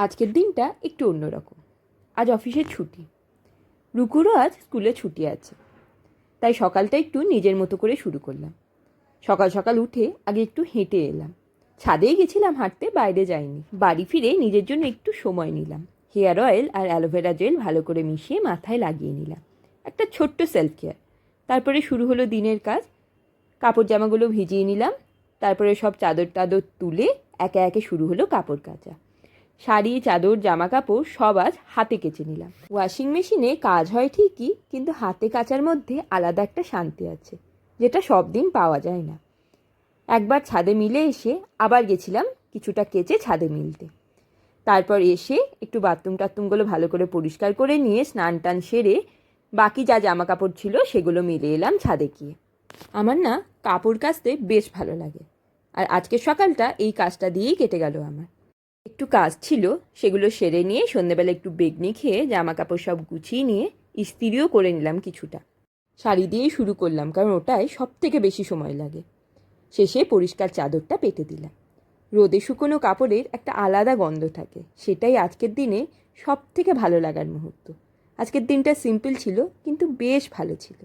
আজকের দিনটা একটু অন্যরকম। আজ অফিসের ছুটি, রুকুরও আজ স্কুলে ছুটি আছে, তাই সকালটা একটু নিজের মতো করে শুরু করলাম। সকাল সকাল উঠে আগে একটু হেঁটে এলাম। ছাদেই গেছিলাম হাঁটতে, বাইরে যাইনি। বাড়ি ফিরে নিজের জন্য একটু সময় নিলাম। হেয়ার অয়েল আর অ্যালোভেরা জেল ভালো করে মিশিয়ে মাথায় লাগিয়ে নিলাম, একটা ছোট্ট সেলফ কেয়ার। তারপরে শুরু হলো দিনের কাজ। কাপড় জামাগুলো ভিজিয়ে নিলাম, তারপরে সব চাদর টাদর তুলে একে একে শুরু হলো কাপড় কাচা। শাড়ি, চাদর, জামা কাপড় সব আজ হাতে কেচে নিলাম। ওয়াশিং মেশিনে কাজ হয় ঠিকই, কিন্তু হাতে কাচার মধ্যে আলাদা একটা শান্তি আছে, যেটা সব দিন পাওয়া যায় না। একবার ছাদে মিলে এসে আবার গেছিলাম কিছুটা কেচে ছাদে মিলতে। তারপর এসে একটু বাথরুম টাথরুমগুলো ভালো করে পরিষ্কার করে নিয়ে স্নান টান সেরে বাকি যা জামা কাপড় ছিল সেগুলো মিলে এলাম ছাদে গিয়ে। আমার না কাপড় কাচতে বেশ ভালো লাগে, আর আজকের সকালটা এই কাজটা দিয়েই কেটে গেল আমার। একটু কাজ ছিল, সেগুলো সেরে নিয়ে সন্ধ্যেবেলা একটু বেগনি খেয়ে জামা কাপড় সব গুছিয়ে নিয়ে ইস্ত্রিও করে নিলাম কিছুটা। শাড়ি দিয়েই শুরু করলাম, কারণ ওটাই সব থেকে বেশি সময় লাগে। শেষে পরিষ্কার চাদরটা পেতে দিলাম। রোদে শুকনো কাপড়ের একটা আলাদা গন্ধ থাকে, সেটাই আজকের দিনে সব থেকে ভালো লাগার মুহূর্ত। আজকের দিনটা সিম্পল ছিল, কিন্তু বেশ ভালো ছিল।